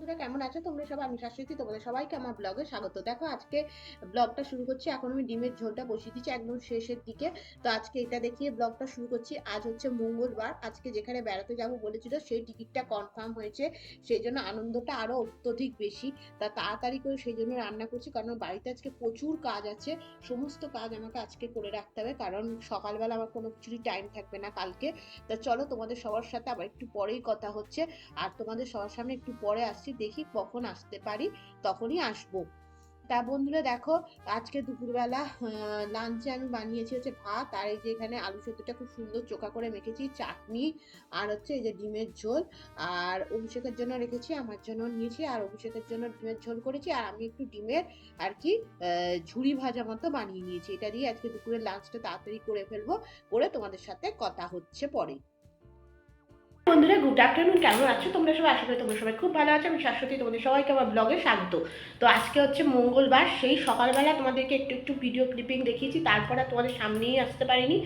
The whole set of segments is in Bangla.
বন্ধুরা কেমন আছো তোমরা সবাই? আমি শাশ্বতী, তোমাদের সবাইকে আমার ব্লগে স্বাগত। দেখো আজকে ব্লগটা শুরু করছি। এখন আমি ডিমের ঝোলটা বসিয়ে দিচ্ছি একদম শেষের দিকে। তো আজকে এটা দেখিয়ে ব্লগটা শুরু করছি। আজ হচ্ছে মঙ্গলবার। আজকে যেখানে বেড়াতে যাবো বলেছিল সেই টিকিটটা কনফার্ম হয়েছে, সেই জন্য আনন্দটা আরো অত্যধিক বেশি। তা তাড়াতাড়ি করে সেই জন্য রান্না করছি, কারণ বাড়িতে আজকে প্রচুর কাজ আছে। সমস্ত কাজ আমাকে আজকে করে রাখতে হবে, কারণ সকালবেলা আমার কোনো কিছুরই টাইম থাকবে না কালকে। তা চলো, তোমাদের সবার সাথে আবার একটু পরেই কথা হচ্ছে। আর তোমাদের সবার সামনে একটু পরে আসছি, দেখি কখন আসতে পারি, তখনই আসবো। তা বন্ধুরা দেখো, আজকে দুপুরবেলা লাঞ্চে আমি বানিয়েছি হচ্ছে ভাত, আর এই যে এখানে আলু সেদ্ধটা খুব সুন্দর চোখা করে মেখেছি, চাটনি, আর হচ্ছে এই যে ডিমের ঝোল। আর অভিষেকের জন্য রেখেছি, আমার জন্য নিয়েছি, আর অভিষেকের জন্য ডিমের ঝোল করেছি। আর আমি একটু ডিমের আর কি ঝুরি ভাজা মতো বানিয়ে নিয়েছি। এটা দিয়ে আজকে দুপুরের লাঞ্চটা তাড়াতাড়ি করে ফেলবো, করে তোমাদের সাথে কথা হচ্ছে পরে। বন্ধুরা গুড আফটারনুন, কেমন আছো তোমরা সবাই? আশা করি তোমরা সবাই খুব ভালো আছো। আমি শাশ্বতী, তোমাদের সবাইকে আমার ব্লগে স্বাগত। তো আজকে হচ্ছে মঙ্গলবার, সেই সকালবেলা তোমাদেরকে একটু একটু ভিডিও ক্লিপিং দেখিয়েছি, তারপরে তোমাদের সামনেই আসতে পারিনি।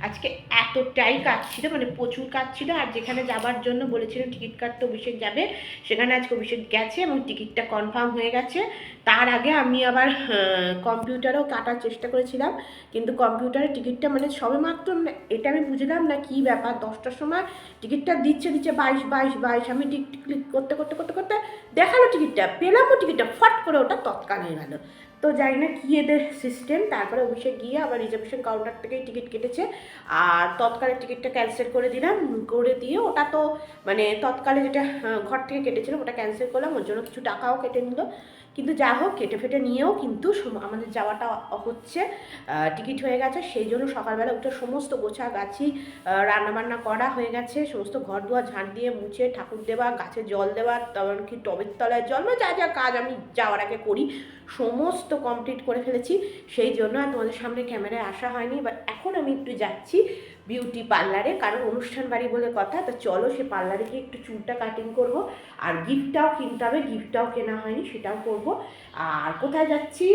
আজকে এতটাই কাজ ছিল, মানে প্রচুর কাজ ছিল। আর যেখানে যাবার জন্য বলেছিলাম টিকিট কাটতে অভিষেক যাবে, সেখানে আজকে অভিষেক গেছে এবং টিকিটটা কনফার্ম হয়ে গেছে। তার আগে আমি আবার কম্পিউটারেও কাটার চেষ্টা করেছিলাম, কিন্তু কম্পিউটারের টিকিটটা মানে সবেমাত্র, মানে এটা আমি বুঝলাম না কি ব্যাপার, 10টার সময় টিকিটটা দিচ্ছে দিচ্ছে 22 আমি টিকিট ক্লিক করতে করতে করতে করতে দেখালো টিকিটটা, পেলামও টিকিটটা, ফট করে ওটা তৎকাল হয়ে গেল। তো জানি না কি এদের সিস্টেম। তারপরে অভিষেক গিয়ে আবার রিজার্ভেশন কাউন্টার থেকেই টিকিট কেটেছে, আর তৎকালের টিকিটটা ক্যান্সেল করে দিলাম। করে দিয়ে ওটা তো মানে তৎকালে যেটা ঘর থেকে কেটেছিলাম ওটা ক্যান্সেল করলাম, ওর জন্য কিছু টাকাও কেটে নিল। কিন্তু যা হোক, কেটে ফেটে নিয়েও কিন্তু আমাদের যাওয়াটা হচ্ছে, টিকিট হয়ে গেছে। সেই জন্য সকালবেলা উঠে সমস্ত গোছাগাছি, রান্নাবান্না করা হয়ে গেছে, সমস্ত ঘর দুয়ার ঝাঁট দিয়ে মুছে ঠাকুর দেওয়া, গাছে জল দেওয়া, তারপর কি টবের তলায় জল, মানে যা যা কাজ আমি যাওয়ার আগে করি সমস্ত কমপ্লিট করে ফেলেছি। সেই জন্য আর তোমাদের সামনে ক্যামেরায় আসা হয়নি। এবার এখন আমি একটু যাচ্ছি বিউটি পার্লারে, কারণ অনুষ্ঠান বাড়ি বলে কথা। তো চলো সে পার্লারে গিয়ে একটু চুলটা কাটিং করব, আর গিফটটাও কিনতে হবে, গিফটটাও কেনা হয়নি, সেটাও করব। আর কোথায় যাচ্ছি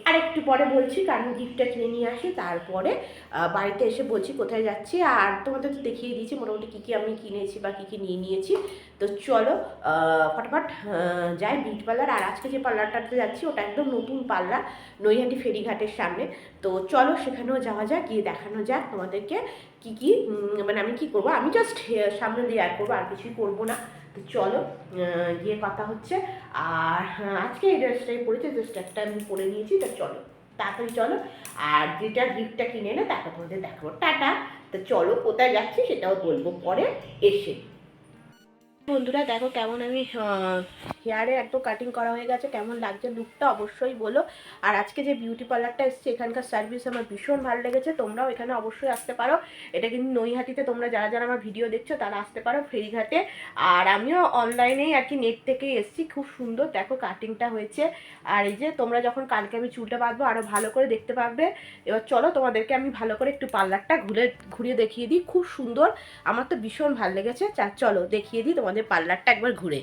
আর একটু পরে বলছি, কারণ গিফটটা কিনে নিয়ে আসি, তারপরে বাড়িতে এসে বলছি কোথায় যাচ্ছি। আর তোমাদের তো দেখিয়ে দিয়েছি মোটামুটি কী কী আমি কিনেছি বা কী কী নিয়ে নিয়েছি। তো চলো ফটাফট যাই বিউটি পার্লার। আর আজকে যে পার্লারটাতে যাচ্ছি ওটা একদম নতুন পার্লার, নৈহাটি ফেরিঘাটের সামনে। তো চলো সেখানেও যাওয়া যাক, গিয়ে দেখানো যাক তোমাদেরকে কী কী মানে আমি কী করবো। আমি জাস্ট সামনে দিয়ে আর করবো, আর কিছুই করবো না। তো চলো গিয়ে কথা হচ্ছে। আর আজকে এই ড্রেসটাই পরেছি, জাস্ট একটা আমি পরে নিয়েছি। তো চলো তাড়াতাড়ি চলো, আর যেটা গিফটটা কিনে এনে তারপর তোমাদের দেখাবো। টাটা। তো চলো কোথায় যাচ্ছি সেটাও বলবো পরে এসে। বন্ধুরা দেখো কেমন আমি হেয়ারে একদম কাটিং করা হয়ে গেছে, কেমন লাগছে লুকটা অবশ্যই বলো। আর আজকে যে বিউটি পার্লারটা এসেছে এখানকার সার্ভিস আমার ভীষণ ভালো লেগেছে, তোমরাও এখানে অবশ্যই আসতে পারো। এটা কিন্তু নৈহাটিতে, তোমরা যারা যারা আমার ভিডিও দেখছো তারা আসতে পারো ফেরিঘাটে। আর আমিও অনলাইনেই আর কি নেট থেকেই এসেছি, খুব সুন্দর দেখো কাটিংটা হয়েছে। আর এই যে তোমরা যখন কালকে আমি চুলটা বাঁধবো আরও ভালো করে দেখতে পাবে। এবার চলো তোমাদেরকে আমি ভালো করে একটু পার্লারটা ঘুরিয়ে দেখিয়ে দিই, খুব সুন্দর, আমার তো ভীষণ ভালো লেগেছে। চলো দেখিয়ে দিই তোমাদের পার্লারটা একবার ঘুরে।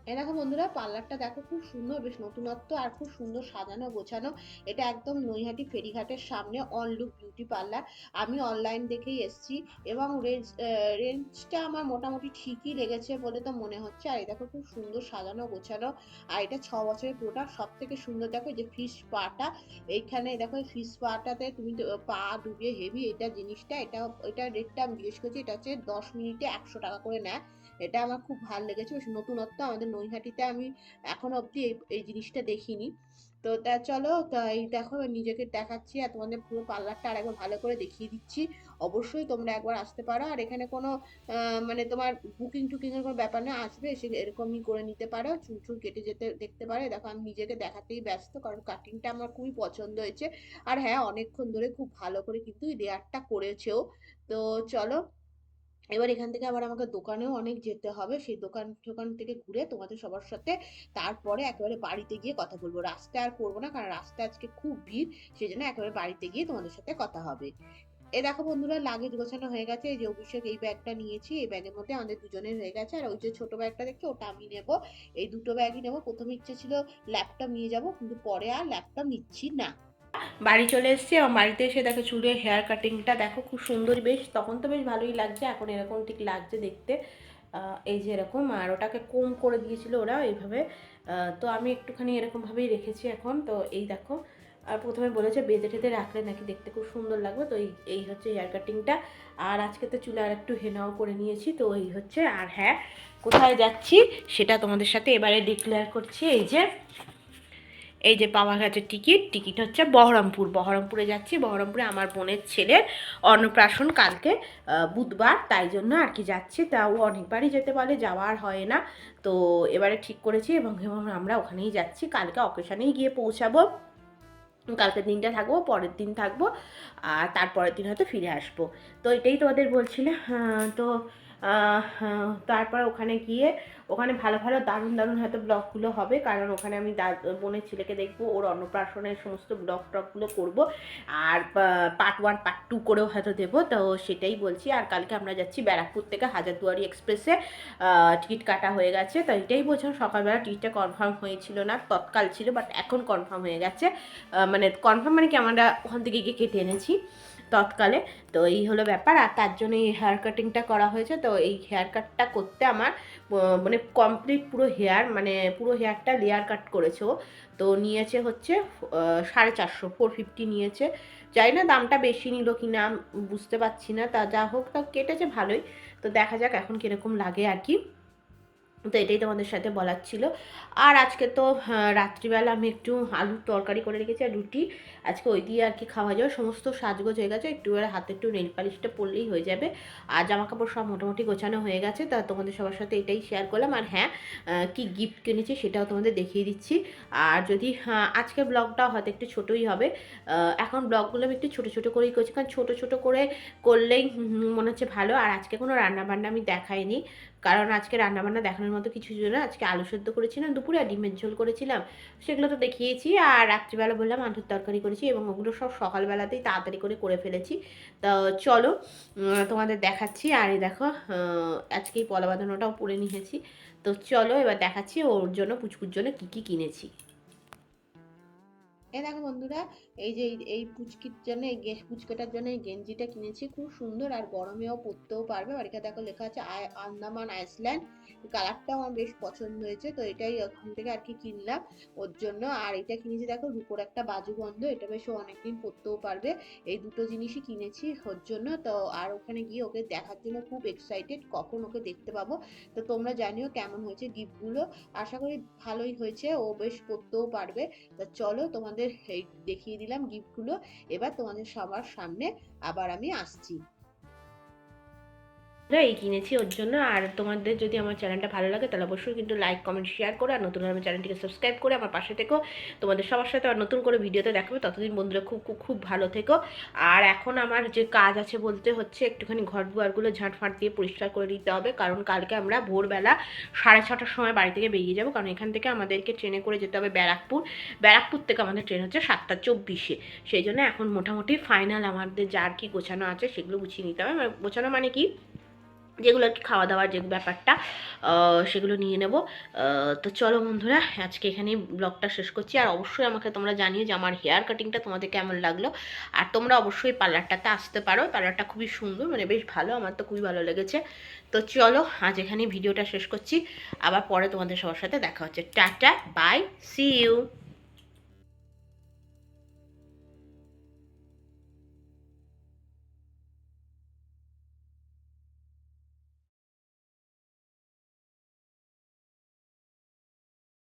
এই দেখো বন্ধুরা, পার্লারটা দেখো খুব সুন্দর, বেশ নতুনত্ব আর খুব সুন্দর সাজানো গোছানো। এটা একদম নৈহাটি ফেরিঘাটের সামনে অন লুক বিউটি পার্লার। আমি অনলাইন দেখেই এসেছি, এবং রেঞ্জটা আমার মোটামুটি ঠিকই লেগেছে বলে তো মনে হচ্ছে। আর এই দেখো খুব সুন্দর সাজানো গোছানো। আর এটা 6 বছরের প্রোডাক্ট। সব থেকে সুন্দর দেখো যে ফিশ পাটা, এইখানে দেখো ফিশ পাটাতে তুমি পা ডুবিয়ে হেভি এটা জিনিসটা। এটা রেটটা আমি জিজ্ঞেস করছি, এটা হচ্ছে 10 মিনিটে 100 টাকা করে নেয়। এটা আমার খুব ভালো লেগেছে, বেশ নতুনত্ব, আমাদের নৈহাটিতে আমি এখনো অবধি এই জিনিসটা দেখিনি। তো তা চলো, তাই দেখো নিজেকে দেখাচ্ছি আর তোমাদের পুরো পার্লারটা আরেকবার ভালো করে দেখিয়ে দিচ্ছি। অবশ্যই তোমরা একবার আসতে পারো। আর এখানে কোনো মানে তোমার বুকিং টুকিং এর কোনো ব্যাপার না, আসবে এসে এরকমই করে নিতে পারো, চুল চুল কেটে যেতে দেখতে পারো। দেখো আমি নিজেকে দেখাতেই ব্যস্ত, কারণ কাটিংটা আমার খুবই পছন্দ হয়েছে। আর হ্যাঁ, অনেকক্ষণ ধরে খুব ভালো করে কিন্তু লেয়ারটা করেছেও। তো চলো, এবার এখান থেকে আবার আমাকে দোকানেও অনেক যেতে হবে, সেই দোকান টোকান থেকে ঘুরে তোমাদের সবার সাথে তারপরে একেবারে বাড়িতে গিয়ে কথা বলবো। রাস্তায় আর করবো না, কারণ রাস্তায় আজকে খুব ভিড়, সেই জন্য একেবারে বাড়িতে গিয়ে তোমাদের সাথে কথা হবে। এ দেখো বন্ধুরা, লাগেজ গোছানো হয়ে গেছে। এই যে অভিষেক এই ব্যাগটা নিয়েছি, এই ব্যাগের মধ্যে আমাদের দুজনের হয়ে গেছে। আর ওই যে ছোট ব্যাগটা দেখছো ওটা আমি নেবো। এই দুটো ব্যাগই নেবো। প্রথমে ইচ্ছে ছিল ল্যাপটপ নিয়ে যাব, কিন্তু পরে আর ল্যাপটপ নিচ্ছি না। বাড়ি চলে এসেছি, আমার বাড়িতে এসে দেখো চুলের হেয়ার কাটিংটা দেখো খুব সুন্দর, বেশ তখন তো বেশ ভালোই লাগছে, এখন এরকম ঠিক লাগছে দেখতে। এই যে এরকম, আর ওটাকে কোম করে দিয়েছিল ওরা এইভাবে। তো আমি একটুখানি এরকমভাবেই রেখেছি এখন। তো এই দেখো, আর প্রথমে বলেছে বেঁধে টেঁধে রাখলে নাকি দেখতে খুব সুন্দর লাগবে। তো এই হচ্ছে হেয়ার কাটিংটা। আর আজকে তো চুলে আর একটু হেনাও করে নিয়েছি। তো এই হচ্ছে। আর হ্যাঁ, কোথায় যাচ্ছি সেটা তোমাদের সাথে এবারে ডিক্লেয়ার করছি। এই যে পাওয়া গেছে টিকিট হচ্ছে বহরমপুরে যাচ্ছি। বহরমপুরে আমার বোনের ছেলের অন্নপ্রাশন কালকে, বুধবার, তাই জন্য আর কি যাচ্ছি। তাও অনেকবারই যেতে বলে, যাওয়া আর হয় না। তো এবারে ঠিক করেছি এবং আমরা ওখানেই যাচ্ছি। কালকে অকেশনেই গিয়ে পৌঁছাবো। কালকের দিনটা থাকবো, পরের দিন থাকবো, আর তারপরের দিন হয়তো ফিরে আসবো। তো এটাই তোমাদের বলছিলে। তো তারপর ওখানে গিয়ে ওখানে ভালো ভালো দারুণ দারুণ হয়তো ব্লগগুলো হবে, কারণ ওখানে আমি বোনের ছেলেকে দেখবো, ওর অন্নপ্রাশনের সমস্ত ব্লগ টগগুলো করবো। আর পার্ট 1 পার্ট 2 করেও হয়তো দেবো। তো সেটাই বলছি। আর কালকে আমরা যাচ্ছি ব্যারাকপুর থেকে হাজারদুয়ারি এক্সপ্রেসে, টিকিট কাটা হয়ে গেছে। তো এটাই বলছিলাম, সকালবেলা টিকিটটা কনফার্ম হয়েছিল না, তৎকাল ছিল, বাট এখন কনফার্ম হয়ে গেছে। মানে কনফার্ম মানে কি, আমরা ওখান থেকে গিয়ে কেটে এনেছি তৎকালে। তো এই হলো ব্যাপার। আর তার জন্য এই হেয়ার কাটিংটা করা হয়েছে। তো এই হেয়ার কাটটা করতে আমার মানে কমপ্লিট পুরো হেয়ার, মানে পুরো হেয়ারটা লেয়ার কাট করেছে ও। তো নিয়েছে হচ্ছে 450, 450 নিয়েছে। জানি না দামটা বেশি নিল কি না, বুঝতে পারছি না। তা যা হোক, তা কেটেছে ভালোই। তো দেখা যাক এখন কীরকম লাগে আর কি। তো এটাই তোমাদের সাথে বলার ছিল। আর আজকে তো রাত্রিবেলা আমি একটু আলুর তরকারি করে রেখেছি আর রুটি। আজকে ওই দিয়ে আর কি খাওয়া যাবে। সমস্ত সাজগোজ হয়ে গেছে, একটু হাতে একটু নেল পালিশটা পরলেই হয়ে যাবে। আর জামাকাপড় সব মোটামুটি গোছানো হয়ে গেছে। তা তোমাদের সবার সাথে এটাই শেয়ার করলাম। আর হ্যাঁ, কি গিফট কিনেছি সেটাও তোমাদের দেখিয়ে দিচ্ছি। আর যদি আজকের ব্লগটা হয়তো একটু ছোটোই হবে। এখন ব্লগগুলো আমি একটু ছোটো ছোটো করেই করছি, কারণ ছোটো ছোটো করে করলেই মনে হচ্ছে ভালো। আর আজকে কোনো রান্নাবান্না আমি দেখাইনি, কারণ আজকে রান্নাবান্না দেখানোর মতো কিছু ছিল না। আজকে আলু সেদ্ধ করেছিলাম দুপুরে, আর ডিমের ঝোল করেছিলাম, সেগুলো তো দেখিয়েছি। আর রাত্রিবেলা বললাম আলুর তরকারি করেছি, এবং ওগুলো সব সকালবেলাতেই তাড়াতাড়ি করে ফেলেছি। তো চলো তোমাদের দেখাচ্ছি। আর এই দেখো, আজকেই পলা বাঁধানোটাও পরে নিয়েছি। তো চলো এবার দেখাচ্ছি ওর জন্য, পুচকুর জন্য কী কী কিনেছি। এই দেখো বন্ধুরা, এই পুচকির জন্য, পুচকাটার জন্য এই গেঞ্জিটা কিনেছি, খুব সুন্দর আর গরমেও পরতেও পারবে। আর এটা দেখো লেখা আছে আন্দামান আইসল্যান্ড। কালারটাও আমার বেশ পছন্দ হয়েছে, তো এটাই ওখান থেকে আর কি কিনলাম ওর জন্য। আর এটা কিনেছি দেখো, রূপোর একটা বাজুবন্ধ, এটা বেশ অনেকদিন পরতেও পারবে। এই দুটো জিনিসই কিনেছি ওর জন্য। তো আর ওখানে গিয়ে ওকে দেখার জন্য খুব এক্সাইটেড, কখন ওকে দেখতে পাবো। তো তোমরা জানিও কেমন হয়েছে গিফটগুলো। আশা করি ভালোই হয়েছে, ও বেশ পরতেও পারবে। তা চলো তোমাদের এই দেখিয়ে দিলাম গিফটগুলো। এবার তোমাদের সবার সামনে আবার আমি আসছি। এই কিনেছি ওর জন্য। আর তোমাদের যদি আমার চ্যানেলটা ভালো লাগে তাহলে অবশ্যই কিন্তু লাইক কমেন্ট শেয়ার করে, আর নতুন আমার চ্যানেলটিকে সাবস্ক্রাইব করে আমার পাশে থেকো। তোমাদের সবার সাথে আর নতুন করে ভিডিওতে দেখাবে। ততদিন বন্ধুরা খুব খুব খুব ভালো থেকো। আর এখন আমার যে কাজ আছে বলতে হচ্ছে, একটুখানি ঘর দুয়ারগুলো ঝাঁটফাঁট দিয়ে পরিষ্কার করে দিতে হবে, কারণ কালকে আমরা ভোরবেলা 6:30টার সময় বাড়ি থেকে বেরিয়ে যাবো। কারণ এখান থেকে আমাদেরকে ট্রেনে করে যেতে হবে ব্যারাকপুর থেকে আমাদের ট্রেন হচ্ছে 7:24। সেই জন্য এখন মোটামুটি ফাইনাল আমাদের যা আর কি গোছানো আছে সেগুলো গুছিয়ে নিতে হবে। গোছানো মানে কি, যেগুলো আর কি খাওয়া দাওয়ার যে ব্যাপারটা, সেগুলো নিয়ে নেব। তো চলো বন্ধুরা, আজকে এখানেই ব্লগটা শেষ করছি। আর অবশ্যই আমাকে তোমরা জানিও যে আমার হেয়ার কাটিংটা তোমাদের কেমন লাগলো। আর তোমরা অবশ্যই পার্লারটাতে আসতে পারো, পার্লারটা খুবই সুন্দর, মানে বেশ ভালো, আমার তো খুবই ভালো লেগেছে। তো চলো আজ এখানেই ভিডিওটা শেষ করছি। আবার পরে তোমাদের সবার সাথে দেখা হচ্ছে। Tata, bye, see you.